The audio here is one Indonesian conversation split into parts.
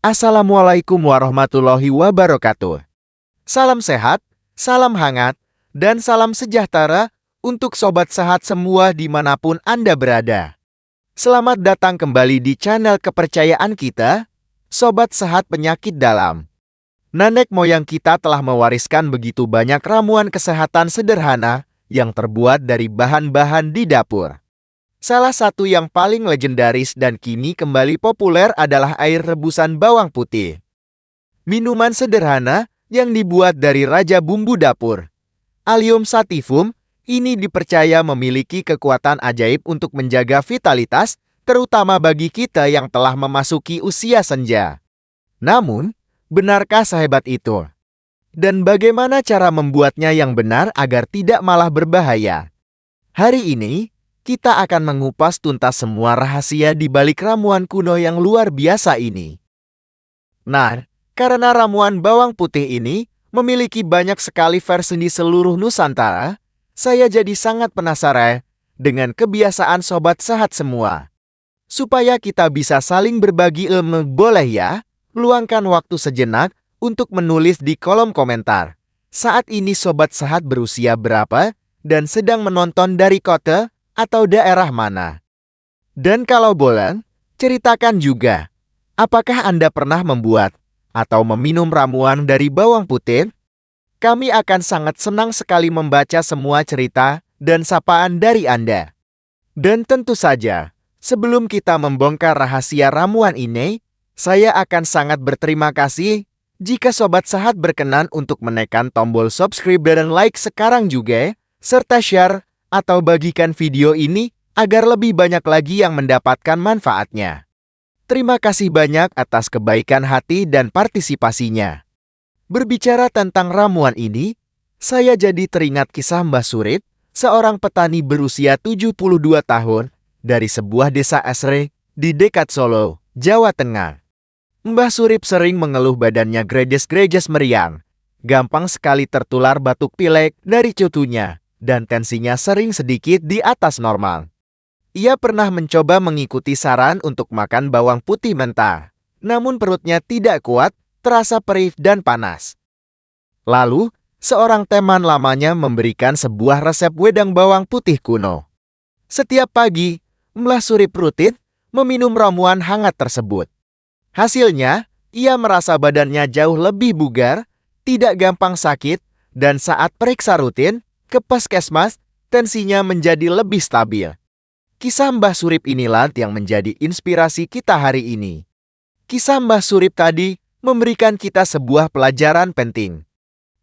Assalamualaikum warahmatullahi wabarakatuh. Salam sehat, salam hangat, dan salam sejahtera untuk sobat sehat semua dimanapun Anda berada. Selamat datang kembali di channel kepercayaan kita, Sobat Sehat Penyakit Dalam. Nenek moyang kita telah mewariskan begitu banyak ramuan kesehatan sederhana yang terbuat dari bahan-bahan di dapur. Salah satu yang paling legendaris dan kini kembali populer adalah air rebusan bawang putih. Minuman sederhana yang dibuat dari raja bumbu dapur, Allium sativum, ini dipercaya memiliki kekuatan ajaib untuk menjaga vitalitas, terutama bagi kita yang telah memasuki usia senja. Namun, benarkah sehebat itu? Dan bagaimana cara membuatnya yang benar agar tidak malah berbahaya? Hari ini, kita akan mengupas tuntas semua rahasia di balik ramuan kuno yang luar biasa ini. Nah, karena ramuan bawang putih ini memiliki banyak sekali versi di seluruh Nusantara, saya jadi sangat penasaran dengan kebiasaan sobat sehat semua. Supaya kita bisa saling berbagi ilmu, boleh ya? Luangkan waktu sejenak untuk menulis di kolom komentar. Saat ini sobat sehat berusia berapa dan sedang menonton dari kota atau daerah mana? Dan kalau boleh, ceritakan juga, apakah Anda pernah membuat atau meminum ramuan dari bawang putih? Kami akan sangat senang sekali membaca semua cerita dan sapaan dari Anda. Dan tentu saja, sebelum kita membongkar rahasia ramuan ini, saya akan sangat berterima kasih jika sobat sehat berkenan untuk menekan tombol subscribe dan like sekarang juga, serta share atau bagikan video ini agar lebih banyak lagi yang mendapatkan manfaatnya. Terima kasih banyak atas kebaikan hati dan partisipasinya. Berbicara tentang ramuan ini, saya jadi teringat kisah Mbah Surip, seorang petani berusia 72 tahun dari sebuah desa asri di dekat Solo, Jawa Tengah. Mbah Surip sering mengeluh badannya greges-greges meriang, gampang sekali tertular batuk pilek dari cucunya, dan tensinya sering sedikit di atas normal. Ia pernah mencoba mengikuti saran untuk makan bawang putih mentah, namun perutnya tidak kuat, terasa perih dan panas. Lalu, seorang teman lamanya memberikan sebuah resep wedang bawang putih kuno. Setiap pagi, Mbah Surip rutin meminum ramuan hangat tersebut. Hasilnya, ia merasa badannya jauh lebih bugar, tidak gampang sakit, dan saat periksa rutin ke puskesmas, tensinya menjadi lebih stabil. Kisah Mbah Surip inilah yang menjadi inspirasi kita hari ini. Kisah Mbah Surip tadi memberikan kita sebuah pelajaran penting.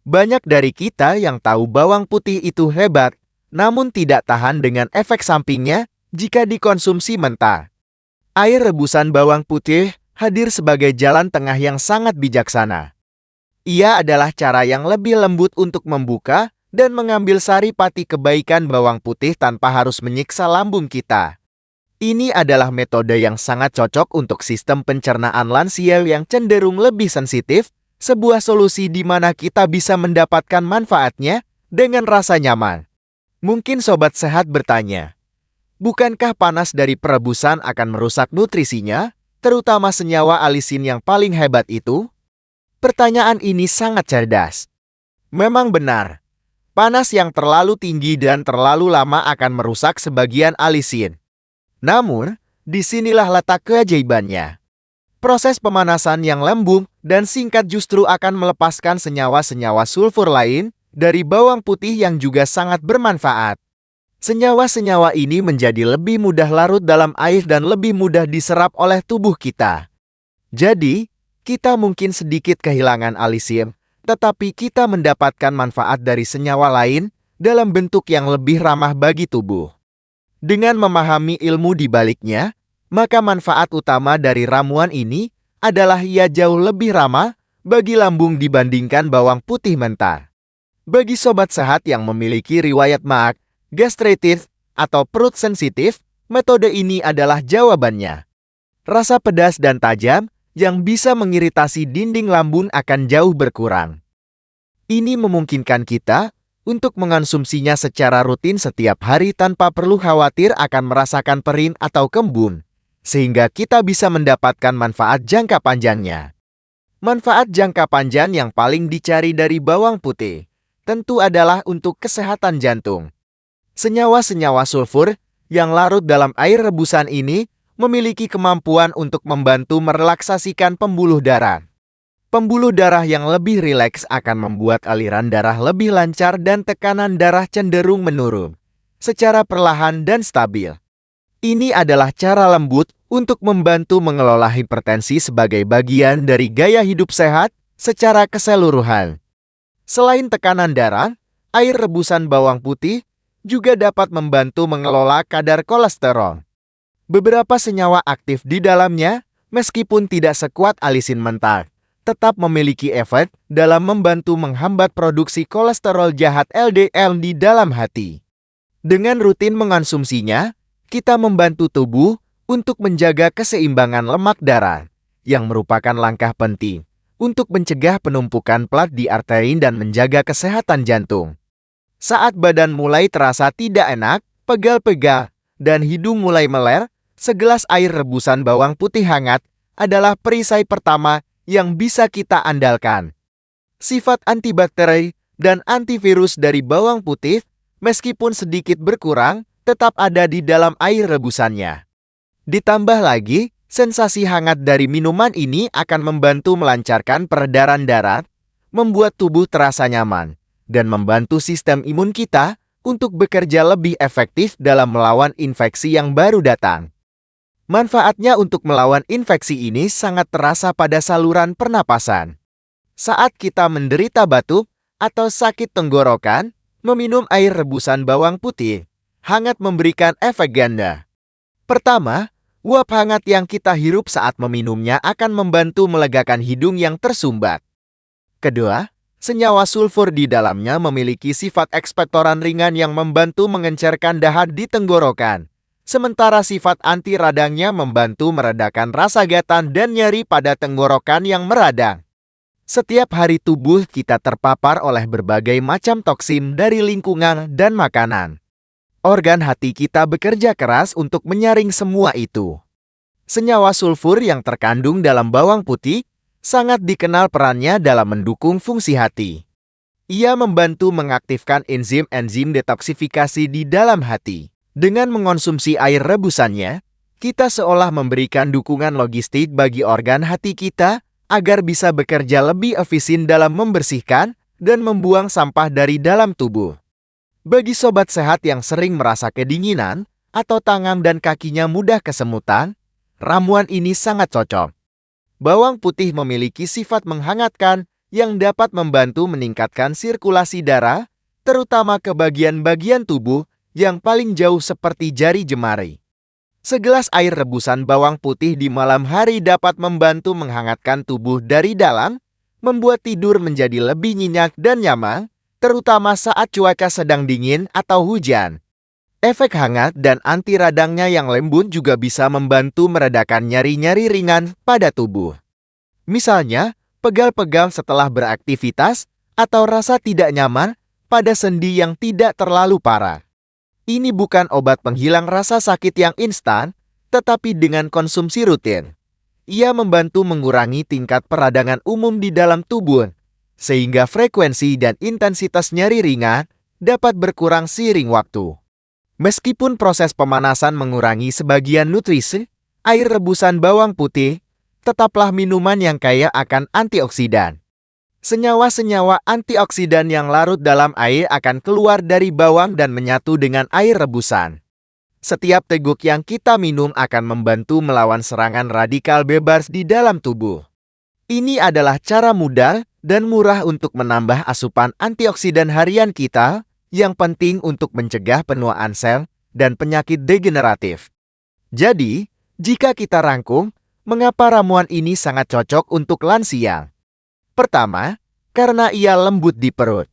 Banyak dari kita yang tahu bawang putih itu hebat, namun tidak tahan dengan efek sampingnya jika dikonsumsi mentah. Air rebusan bawang putih hadir sebagai jalan tengah yang sangat bijaksana. Ia adalah cara yang lebih lembut untuk membuka dan mengambil saripati kebaikan bawang putih tanpa harus menyiksa lambung kita. Ini adalah metode yang sangat cocok untuk sistem pencernaan lansia yang cenderung lebih sensitif, sebuah solusi di mana kita bisa mendapatkan manfaatnya dengan rasa nyaman. Mungkin sobat sehat bertanya, bukankah panas dari perebusan akan merusak nutrisinya, terutama senyawa alisin yang paling hebat itu? Pertanyaan ini sangat cerdas. Memang benar. Panas yang terlalu tinggi dan terlalu lama akan merusak sebagian alisin. Namun, disinilah letak keajaibannya. Proses pemanasan yang lembut dan singkat justru akan melepaskan senyawa-senyawa sulfur lain dari bawang putih yang juga sangat bermanfaat. Senyawa-senyawa ini menjadi lebih mudah larut dalam air dan lebih mudah diserap oleh tubuh kita. Jadi, kita mungkin sedikit kehilangan alisin, tetapi kita mendapatkan manfaat dari senyawa lain dalam bentuk yang lebih ramah bagi tubuh. Dengan memahami ilmu di baliknya, maka manfaat utama dari ramuan ini adalah ia jauh lebih ramah bagi lambung dibandingkan bawang putih mentah. Bagi sobat sehat yang memiliki riwayat maag, gastritis, atau perut sensitif, metode ini adalah jawabannya. Rasa pedas dan tajam yang bisa mengiritasi dinding lambung akan jauh berkurang. Ini memungkinkan kita untuk mengonsumsinya secara rutin setiap hari tanpa perlu khawatir akan merasakan perih atau kembung. sehingga kita bisa mendapatkan manfaat jangka panjangnya. Manfaat jangka panjang yang paling dicari dari bawang putih tentu adalah untuk kesehatan jantung. Senyawa-senyawa sulfur yang larut dalam air rebusan ini memiliki kemampuan untuk membantu merelaksasikan pembuluh darah. Pembuluh darah yang lebih rileks akan membuat aliran darah lebih lancar dan tekanan darah cenderung menurun secara perlahan dan stabil. Ini adalah cara lembut untuk membantu mengelola hipertensi sebagai bagian dari gaya hidup sehat secara keseluruhan. Selain tekanan darah, air rebusan bawang putih juga dapat membantu mengelola kadar kolesterol. Beberapa senyawa aktif di dalamnya, meskipun tidak sekuat alisin mentah, tetap memiliki efek dalam membantu menghambat produksi kolesterol jahat LDL di dalam hati. Dengan rutin mengonsumsinya, kita membantu tubuh untuk menjaga keseimbangan lemak darah, yang merupakan langkah penting untuk mencegah penumpukan plat di arteri dan menjaga kesehatan jantung. Saat badan mulai terasa tidak enak, pegal-pegal, dan hidung mulai meler, segelas air rebusan bawang putih hangat adalah perisai pertama yang bisa kita andalkan. Sifat antibakteri dan antivirus dari bawang putih, meskipun sedikit berkurang, tetap ada di dalam air rebusannya. Ditambah lagi, sensasi hangat dari minuman ini akan membantu melancarkan peredaran darah, membuat tubuh terasa nyaman, dan membantu sistem imun kita untuk bekerja lebih efektif dalam melawan infeksi yang baru datang. Manfaatnya untuk melawan infeksi ini sangat terasa pada saluran pernapasan. Saat kita menderita batuk atau sakit tenggorokan, meminum air rebusan bawang putih hangat memberikan efek ganda. Pertama, uap hangat yang kita hirup saat meminumnya akan membantu melegakan hidung yang tersumbat. Kedua, senyawa sulfur di dalamnya memiliki sifat ekspektoran ringan yang membantu mengencerkan dahak di tenggorokan, sementara sifat anti radangnya membantu meredakan rasa gatal dan nyeri pada tenggorokan yang meradang. Setiap hari tubuh kita terpapar oleh berbagai macam toksin dari lingkungan dan makanan. Organ hati kita bekerja keras untuk menyaring semua itu. Senyawa sulfur yang terkandung dalam bawang putih sangat dikenal perannya dalam mendukung fungsi hati. Ia membantu mengaktifkan enzim-enzim detoksifikasi di dalam hati. Dengan mengonsumsi air rebusannya, kita seolah memberikan dukungan logistik bagi organ hati kita agar bisa bekerja lebih efisien dalam membersihkan dan membuang sampah dari dalam tubuh. Bagi sobat sehat yang sering merasa kedinginan atau tangan dan kakinya mudah kesemutan, ramuan ini sangat cocok. Bawang putih memiliki sifat menghangatkan yang dapat membantu meningkatkan sirkulasi darah, terutama ke bagian-bagian tubuh yang paling jauh seperti jari jemari. Segelas air rebusan bawang putih di malam hari dapat membantu menghangatkan tubuh dari dalam, membuat tidur menjadi lebih nyenyak dan nyaman, terutama saat cuaca sedang dingin atau hujan. Efek hangat dan anti radangnya yang lembut juga bisa membantu meredakan nyeri-nyeri ringan pada tubuh. Misalnya, pegal-pegal setelah beraktivitas atau rasa tidak nyaman pada sendi yang tidak terlalu parah. Ini bukan obat penghilang rasa sakit yang instan, tetapi dengan konsumsi rutin, ia membantu mengurangi tingkat peradangan umum di dalam tubuh, sehingga frekuensi dan intensitas nyeri ringan dapat berkurang seiring waktu. Meskipun proses pemanasan mengurangi sebagian nutrisi, air rebusan bawang putih tetaplah minuman yang kaya akan antioksidan. Senyawa-senyawa antioksidan yang larut dalam air akan keluar dari bawang dan menyatu dengan air rebusan. Setiap teguk yang kita minum akan membantu melawan serangan radikal bebas di dalam tubuh. Ini adalah cara mudah dan murah untuk menambah asupan antioksidan harian kita yang penting untuk mencegah penuaan sel dan penyakit degeneratif. Jadi, jika kita rangkum, mengapa ramuan ini sangat cocok untuk lansia? Pertama, karena ia lembut di perut.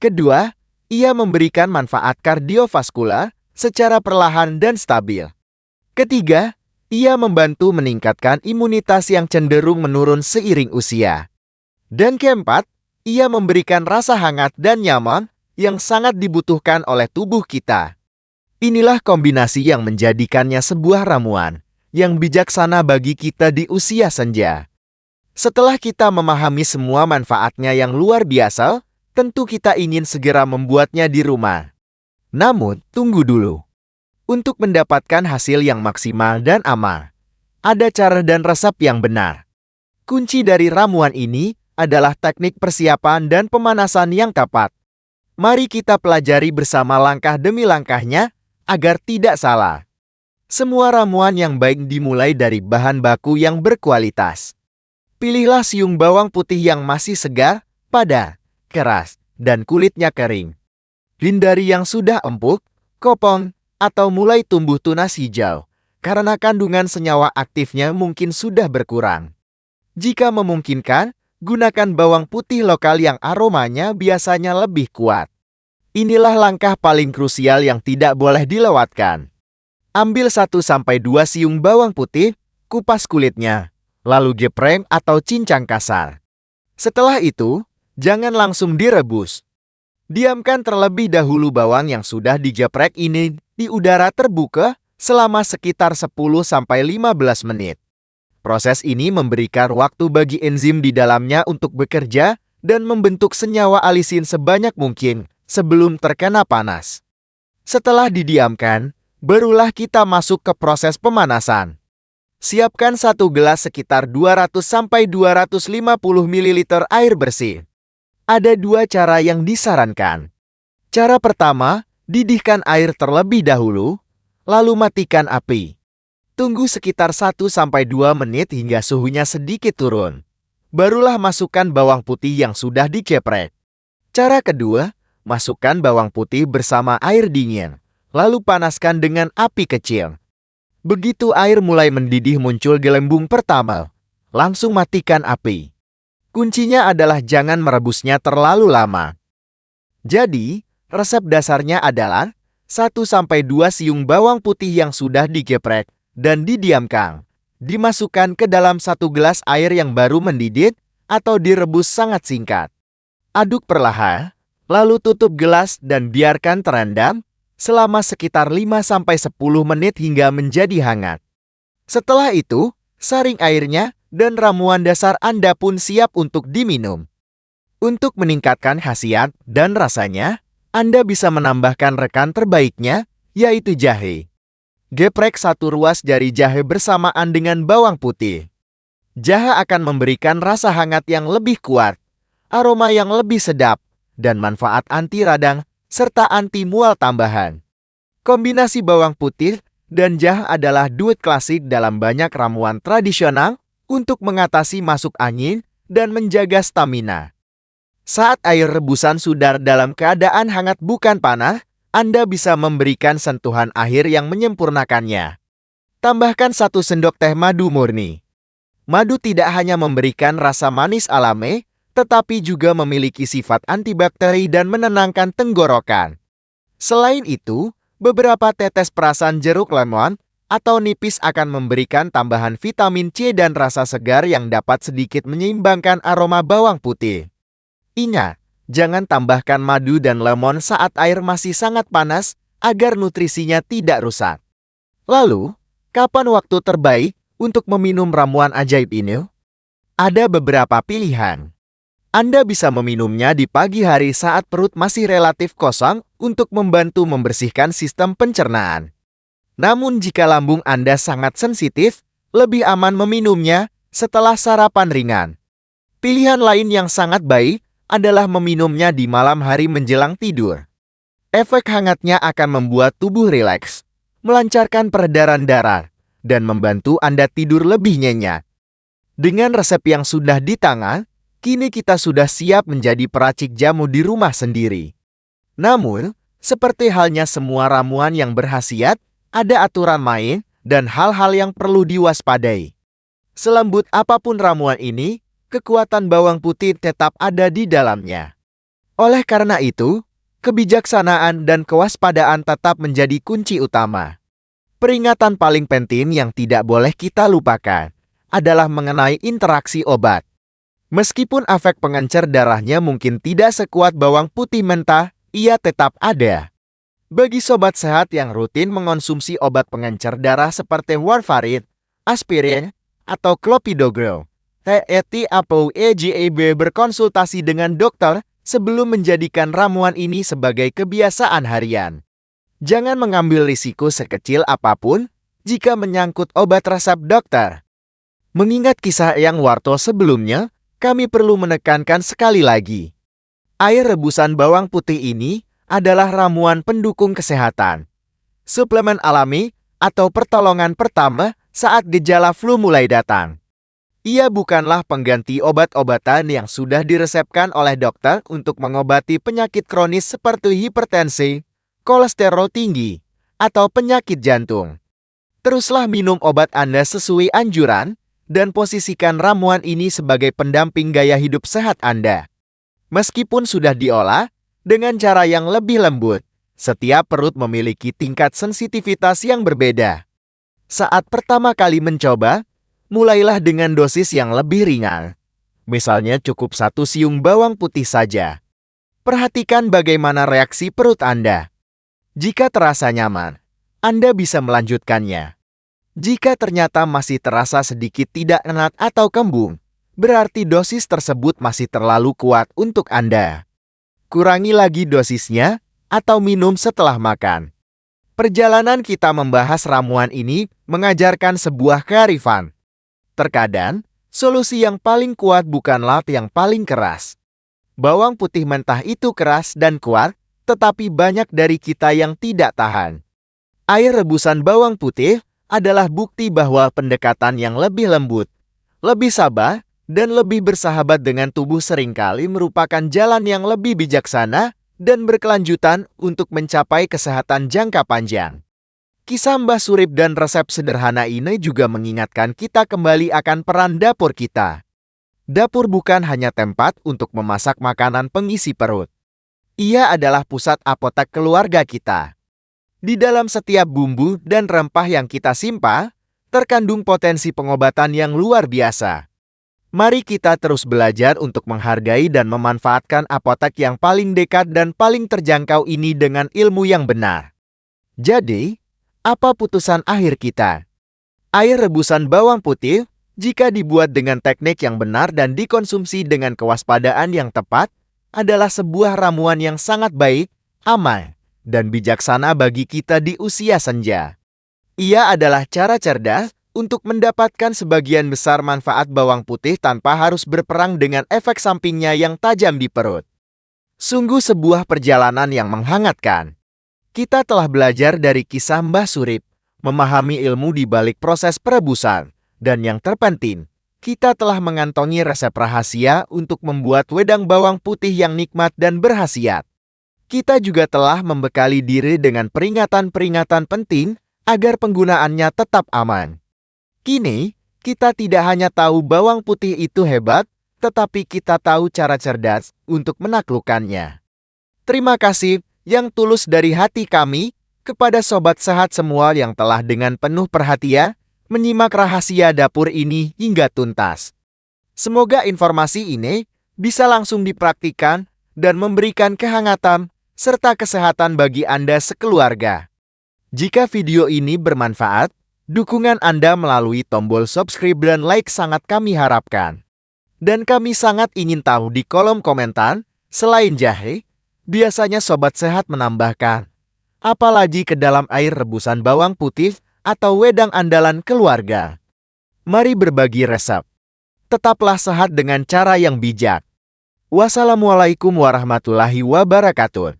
Kedua, ia memberikan manfaat kardiovaskular secara perlahan dan stabil. Ketiga, ia membantu meningkatkan imunitas yang cenderung menurun seiring usia. Dan keempat, ia memberikan rasa hangat dan nyaman yang sangat dibutuhkan oleh tubuh kita. Inilah kombinasi yang menjadikannya sebuah ramuan yang bijaksana bagi kita di usia senja. Setelah kita memahami semua manfaatnya yang luar biasa, tentu kita ingin segera membuatnya di rumah. Namun, tunggu dulu. Untuk mendapatkan hasil yang maksimal dan aman, ada cara dan resep yang benar. Kunci dari ramuan ini adalah teknik persiapan dan pemanasan yang tepat. Mari kita pelajari bersama langkah demi langkahnya agar tidak salah. Semua ramuan yang baik dimulai dari bahan baku yang berkualitas. Pilihlah siung bawang putih yang masih segar, padat, keras, dan kulitnya kering. Hindari yang sudah empuk, kopong, atau mulai tumbuh tunas hijau, karena kandungan senyawa aktifnya mungkin sudah berkurang. Jika memungkinkan, gunakan bawang putih lokal yang aromanya biasanya lebih kuat. Inilah langkah paling krusial yang tidak boleh dilewatkan. Ambil 1-2 siung bawang putih, kupas kulitnya, lalu geprek atau cincang kasar. Setelah itu, jangan langsung direbus. Diamkan terlebih dahulu bawang yang sudah digeprek ini di udara terbuka selama sekitar 10-15 menit. Proses ini memberikan waktu bagi enzim di dalamnya untuk bekerja dan membentuk senyawa alisin sebanyak mungkin sebelum terkena panas. Setelah didiamkan, barulah kita masuk ke proses pemanasan. Siapkan 1 gelas sekitar 200-250 ml air bersih. Ada 2 cara yang disarankan. Cara pertama, didihkan air terlebih dahulu, lalu matikan api. Tunggu sekitar 1-2 menit hingga suhunya sedikit turun. Barulah masukkan bawang putih yang sudah digeprek. Cara kedua, masukkan bawang putih bersama air dingin, lalu panaskan dengan api kecil. Begitu air mulai mendidih muncul gelembung pertama, langsung matikan api. Kuncinya adalah jangan merebusnya terlalu lama. Jadi, resep dasarnya adalah 1-2 siung bawang putih yang sudah digeprek dan didiamkan. Dimasukkan ke dalam 1 gelas air yang baru mendidih atau direbus sangat singkat. Aduk perlahan, lalu tutup gelas dan biarkan terendam selama sekitar 5-10 menit hingga menjadi hangat. Setelah itu, saring airnya dan ramuan dasar Anda pun siap untuk diminum. Untuk meningkatkan khasiat dan rasanya, Anda bisa menambahkan rekan terbaiknya, yaitu jahe. Geprek 1 ruas jari jahe bersamaan dengan bawang putih. Jahe akan memberikan rasa hangat yang lebih kuat, aroma yang lebih sedap, dan manfaat anti radang serta anti mual tambahan. Kombinasi bawang putih dan jahe adalah duet klasik dalam banyak ramuan tradisional untuk mengatasi masuk angin dan menjaga stamina. Saat air rebusan sudah dalam keadaan hangat bukan panas, Anda bisa memberikan sentuhan akhir yang menyempurnakannya. Tambahkan 1 sendok teh madu murni. Madu tidak hanya memberikan rasa manis alami, tetapi juga memiliki sifat antibakteri dan menenangkan tenggorokan. Selain itu, beberapa tetes perasan jeruk lemon atau nipis akan memberikan tambahan vitamin C dan rasa segar yang dapat sedikit menyeimbangkan aroma bawang putih. Ingat, jangan tambahkan madu dan lemon saat air masih sangat panas agar nutrisinya tidak rusak. Lalu, kapan waktu terbaik untuk meminum ramuan ajaib ini? Ada beberapa pilihan. Anda bisa meminumnya di pagi hari saat perut masih relatif kosong untuk membantu membersihkan sistem pencernaan. Namun jika lambung Anda sangat sensitif, lebih aman meminumnya setelah sarapan ringan. Pilihan lain yang sangat baik adalah meminumnya di malam hari menjelang tidur. Efek hangatnya akan membuat tubuh rileks, melancarkan peredaran darah, dan membantu Anda tidur lebih nyenyak. Dengan resep yang sudah di tangan, kini kita sudah siap menjadi peracik jamu di rumah sendiri. Namun, seperti halnya semua ramuan yang berkhasiat, ada aturan main dan hal-hal yang perlu diwaspadai. Selembut apapun ramuan ini, kekuatan bawang putih tetap ada di dalamnya. Oleh karena itu, kebijaksanaan dan kewaspadaan tetap menjadi kunci utama. Peringatan paling penting yang tidak boleh kita lupakan adalah mengenai interaksi obat. Meskipun efek pengencer darahnya mungkin tidak sekuat bawang putih mentah, ia tetap ada. Bagi sobat sehat yang rutin mengonsumsi obat pengencer darah seperti warfarin aspirin, atau clopidogrel. TET-APOEGAB berkonsultasi dengan dokter sebelum menjadikan ramuan ini sebagai kebiasaan harian. Jangan mengambil risiko sekecil apapun jika menyangkut obat resep dokter. Mengingat kisah Eyang Warto sebelumnya, kami perlu menekankan sekali lagi. Air rebusan bawang putih ini adalah ramuan pendukung kesehatan. Suplemen alami atau pertolongan pertama saat gejala flu mulai datang. Ia bukanlah pengganti obat-obatan yang sudah diresepkan oleh dokter untuk mengobati penyakit kronis seperti hipertensi, kolesterol tinggi, atau penyakit jantung. Teruslah minum obat Anda sesuai anjuran dan posisikan ramuan ini sebagai pendamping gaya hidup sehat Anda. Meskipun sudah diolah dengan cara yang lebih lembut, setiap perut memiliki tingkat sensitivitas yang berbeda. Saat pertama kali mencoba, mulailah dengan dosis yang lebih ringan. Misalnya cukup 1 siung bawang putih saja. Perhatikan bagaimana reaksi perut Anda. Jika terasa nyaman, Anda bisa melanjutkannya. Jika ternyata masih terasa sedikit tidak enak atau kembung, berarti dosis tersebut masih terlalu kuat untuk Anda. Kurangi lagi dosisnya atau minum setelah makan. Perjalanan kita membahas ramuan ini mengajarkan sebuah kearifan. Terkadang, solusi yang paling kuat bukanlah yang paling keras. Bawang putih mentah itu keras dan kuat, tetapi banyak dari kita yang tidak tahan. Air rebusan bawang putih adalah bukti bahwa pendekatan yang lebih lembut, lebih sabar, dan lebih bersahabat dengan tubuh seringkali merupakan jalan yang lebih bijaksana dan berkelanjutan untuk mencapai kesehatan jangka panjang. Kisah Mbah Surip dan resep sederhana ini juga mengingatkan kita kembali akan peran dapur kita. Dapur bukan hanya tempat untuk memasak makanan pengisi perut. Ia adalah pusat apotek keluarga kita. Di dalam setiap bumbu dan rempah yang kita simpan, terkandung potensi pengobatan yang luar biasa. Mari kita terus belajar untuk menghargai dan memanfaatkan apotek yang paling dekat dan paling terjangkau ini dengan ilmu yang benar. Jadi, apa putusan akhir kita? Air rebusan bawang putih, jika dibuat dengan teknik yang benar dan dikonsumsi dengan kewaspadaan yang tepat, adalah sebuah ramuan yang sangat baik, aman, dan bijaksana bagi kita di usia senja. Ia adalah cara cerdas untuk mendapatkan sebagian besar manfaat bawang putih tanpa harus berperang dengan efek sampingnya yang tajam di perut. Sungguh sebuah perjalanan yang menghangatkan. Kita telah belajar dari kisah Mbah Surip, memahami ilmu di balik proses perebusan, dan yang terpenting, kita telah mengantongi resep rahasia untuk membuat wedang bawang putih yang nikmat dan berkhasiat. Kita juga telah membekali diri dengan peringatan-peringatan penting agar penggunaannya tetap aman. Kini, kita tidak hanya tahu bawang putih itu hebat, tetapi kita tahu cara cerdas untuk menaklukkannya. Terima kasih yang tulus dari hati kami kepada sobat sehat semua yang telah dengan penuh perhatian menyimak rahasia dapur ini hingga tuntas. Semoga informasi ini bisa langsung dipraktikkan dan memberikan kehangatan serta kesehatan bagi Anda sekeluarga. Jika video ini bermanfaat, dukungan Anda melalui tombol subscribe dan like sangat kami harapkan. Dan kami sangat ingin tahu di kolom komentar, selain jahe, biasanya sobat sehat menambahkan apalagi ke dalam air rebusan bawang putih atau wedang andalan keluarga. Mari berbagi resep. Tetaplah sehat dengan cara yang bijak. Wassalamualaikum warahmatullahi wabarakatuh.